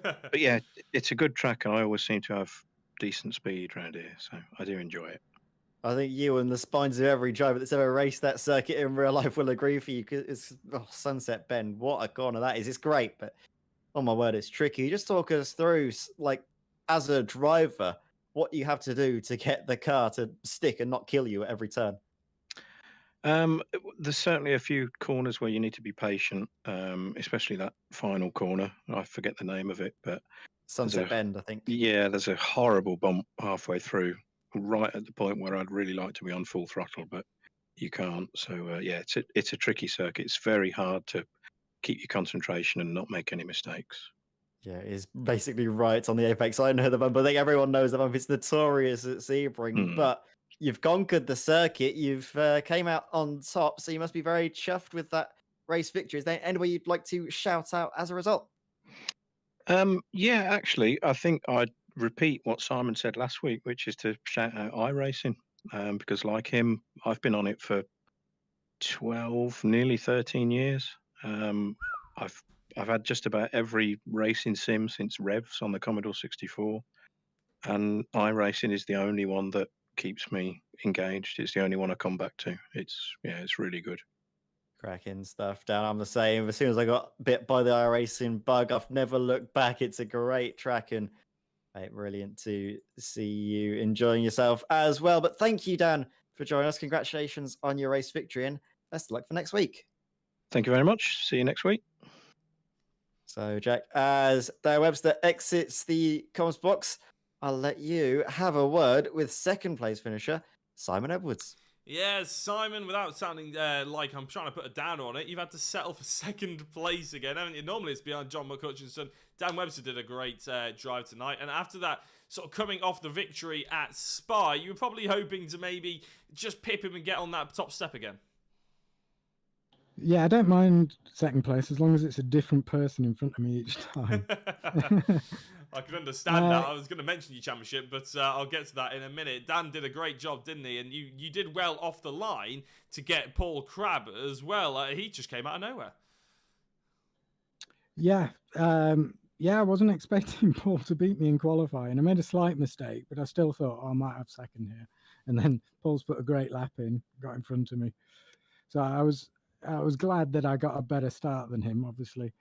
But yeah, it's a good track, and I always seem to have decent speed round here, so I do enjoy it. I think you and the spines of every driver that's ever raced that circuit in real life will agree for you. Cause it's Sunset Bend. What a corner that is! It's great, but oh my word, it's tricky. Just talk us through, like, as a driver, what you have to do to get the car to stick and not kill you at every turn. There's certainly a few corners where you need to be patient, especially that final corner. I forget the name of it, but Sunset Bend, I think. Yeah, there's a horrible bump halfway through, right at the point where I'd really like to be on full throttle, but you can't. So yeah, it's a tricky circuit. It's very hard to keep your concentration and not make any mistakes. Yeah, it's basically right on the apex. I know the bump. I think everyone knows the bump. It's notorious at Sebring, but you've conquered the circuit. You've came out on top, so you must be very chuffed with that race victory. Is there anywhere you'd like to shout out as a result? Yeah, actually, I think I'd repeat what Simon said last week, which is to shout out iRacing, because like him, I've been on it for 12, nearly 13 years. I've had just about every racing sim since Revs on the Commodore 64, and iRacing is the only one that keeps me engaged. It's the only one I come back to. It's really good. Cracking stuff, Dan. I'm the same. As soon as I got bit by the iRacing bug, I've never looked back. It's a great track, and brilliant to see you enjoying yourself as well. But thank you, Dan, for joining us. Congratulations on your race victory, and best of luck for next week. Thank you very much. See you next week. So, Jack, as Dan Webster exits the comms box, I'll let you have a word with second place finisher Simon Edwards. Yeah, Simon, without sounding like I'm trying to put a downer on it, you've had to settle for second place again, haven't you? Normally it's behind John McCutcheon. Dan Webster did a great drive tonight, and after that, sort of coming off the victory at Spa, you were probably hoping to maybe just pip him and get on that top step again. Yeah, I don't mind second place as long as it's a different person in front of me each time. I can understand that. I was going to mention your championship, but I'll get to that in a minute. Dan did a great job, didn't he? And you did well off the line to get Paul Crabb as well. He just came out of nowhere. Yeah, I wasn't expecting Paul to beat me in qualifying. I made a slight mistake, but I still thought, I might have second here. And then Paul's put a great lap in, got in front of me. So I was glad that I got a better start than him, obviously.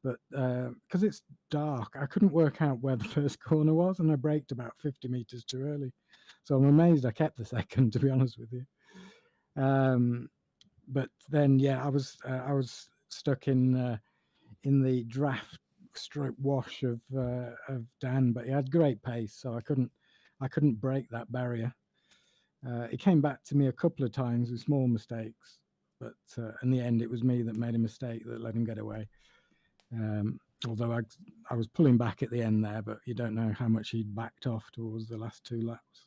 But because it's dark, I couldn't work out where the first corner was, and I braked about 50 meters too early. So I'm amazed I kept the second, to be honest with you. But then, I was stuck in the draft stroke wash of Dan, but he had great pace, so I couldn't break that barrier. He came back to me a couple of times with small mistakes, but in the end, it was me that made a mistake that let him get away. Although I was pulling back at the end there, but you don't know how much he'd backed off towards the last 2 laps.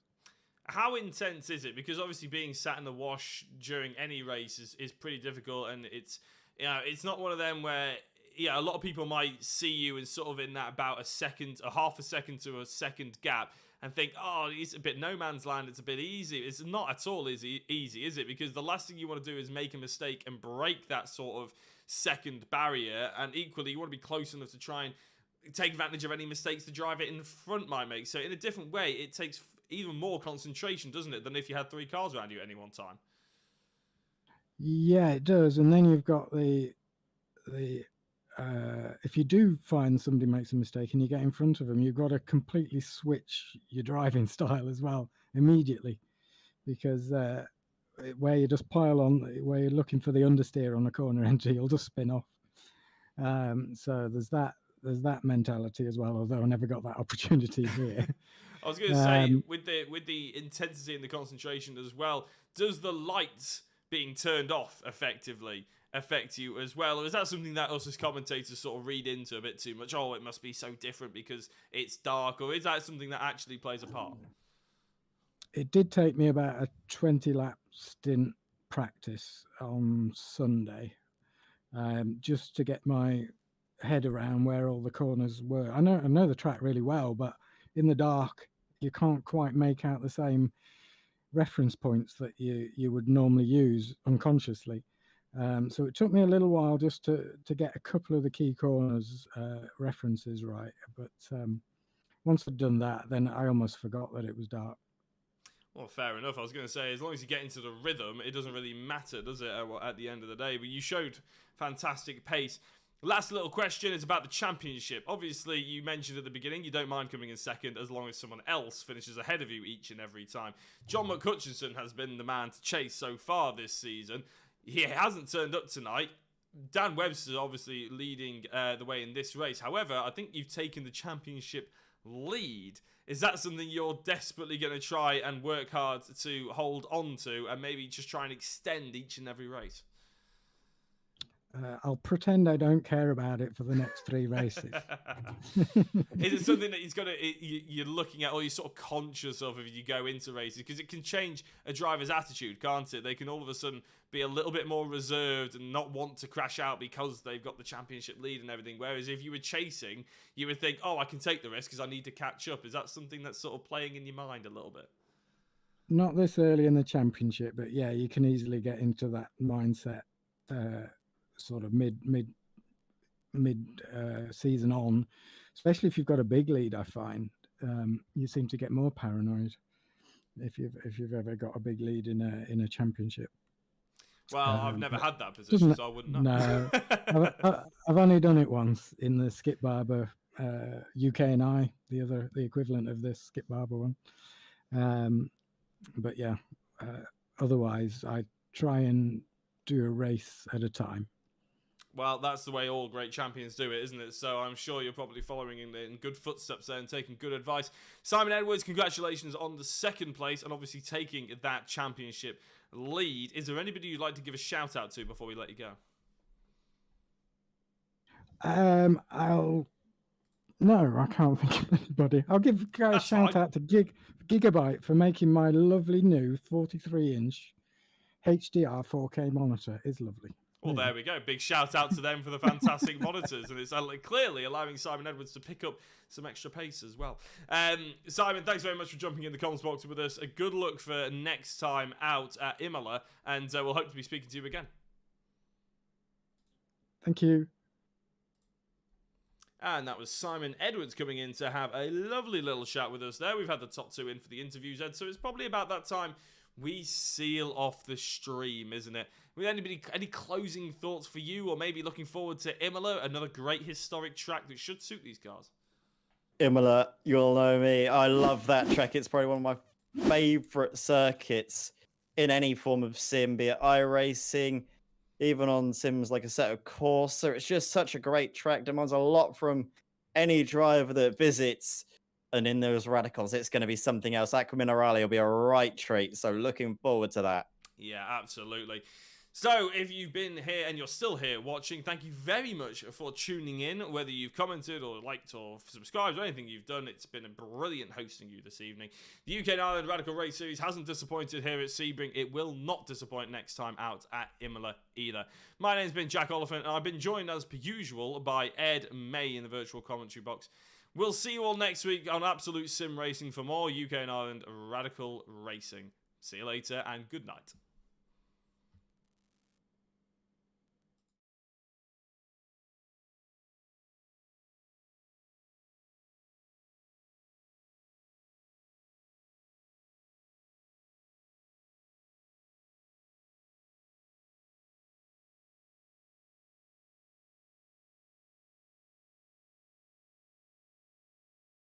How intense is it? Because obviously being sat in the wash during any race is pretty difficult, and it's not one of them where a lot of people might see you in sort of in that about a half a second to a second gap and think, oh, it's a bit no man's land, it's a bit easy. It's not at all easy, is it? Because the last thing you want to do is make a mistake and break that sort of second barrier, and equally you want to be close enough to try and take advantage of any mistakes the driver in front might make. So in a different way, it takes even more concentration, doesn't it, than if you had 3 cars around you at any one time? Yeah, it does. And then you've got the if you do find somebody makes a mistake and you get in front of them, you've got to completely switch your driving style as well immediately, because where you just pile on, where you're looking for the understeer on a corner entry, you'll just spin off. So there's that mentality as well, although I never got that opportunity here. I was going to say, with the intensity and the concentration as well, does the lights being turned off effectively affect you as well? Or is that something that us as commentators sort of read into a bit too much? Oh, it must be so different because it's dark. Or is that something that actually plays a part? It did take me about a 20-lap stint practice on Sunday, just to get my head around where all the corners were. I know the track really well, but in the dark, you can't quite make out the same reference points that you would normally use unconsciously. So it took me a little while just to get a couple of the key corners references right. But once I'd done that, then I almost forgot that it was dark. Well, fair enough. I was going to say, as long as you get into the rhythm, it doesn't really matter, does it, at the end of the day? But you showed fantastic pace. Last little question is about the championship. Obviously, you mentioned at the beginning you don't mind coming in second as long as someone else finishes ahead of you each and every time. John McHutchinson has been the man to chase so far this season. He hasn't turned up tonight. Dan Webster is obviously leading the way in this race. However, I think you've taken the championship lead. Is that something you're desperately going to try and work hard to hold on to and maybe just try and extend each and every race? I'll pretend I don't care about it for the next 3 races. Is it something that you're looking at or you're sort of conscious of if you go into races? Because it can change a driver's attitude, can't it? They can all of a sudden be a little bit more reserved and not want to crash out because they've got the championship lead and everything. Whereas if you were chasing, you would think, oh, I can take the risk because I need to catch up. Is that something that's sort of playing in your mind a little bit? Not this early in the championship, but yeah, you can easily get into that mindset sort of mid season on, especially if you've got a big lead. I find you seem to get more paranoid if you've ever got a big lead in a championship. Well, I've never had that position, so I wouldn't know. No, I've only done it once in the Skip Barber UK&I, the equivalent of this Skip Barber one. But yeah, otherwise I try and do a race at a time. Well, that's the way all great champions do it, isn't it? So I'm sure you're probably following in good footsteps there and taking good advice. Simon Edwards, congratulations on the 2nd place and obviously taking that championship lead. Is there anybody you'd like to give a shout out to before we let you go? No, I can't think of anybody. I'll give a shout out to Gigabyte for making my lovely new 43-inch HDR 4K monitor. It's lovely. Well, there we go. Big shout out to them for the fantastic monitors. And it's clearly allowing Simon Edwards to pick up some extra pace as well. Simon, thanks very much for jumping in the comments box with us. A good luck for next time out at Imola. And we'll hope to be speaking to you again. Thank you. And that was Simon Edwards coming in to have a lovely little chat with us there. We've had the top 2 in for the interviews, Ed, so it's probably about that time we seal off the stream, isn't it? With any closing thoughts for you, or maybe looking forward to Imola, another great historic track that should suit these cars? Imola, you'll know me. I love that track. It's probably one of my favourite circuits in any form of sim, be it iRacing, even on sims like Assetto Corsa. It's just such a great track. Demands a lot from any driver that visits. And in those radicals, it's going to be something else. Aqua Minerale will be a right treat. So looking forward to that. Yeah, absolutely. So if you've been here and you're still here watching, thank you very much for tuning in. Whether you've commented or liked or subscribed or anything you've done, it's been a brilliant hosting you this evening. The UK and Ireland Radical Race Series hasn't disappointed here at Sebring. It will not disappoint next time out at Imola either. My name's been Jack Oliphant, and I've been joined as per usual by Ed May in the virtual commentary box. We'll see you all next week on Absolute Sim Racing for more UK and Ireland Radical Racing. See you later and good night.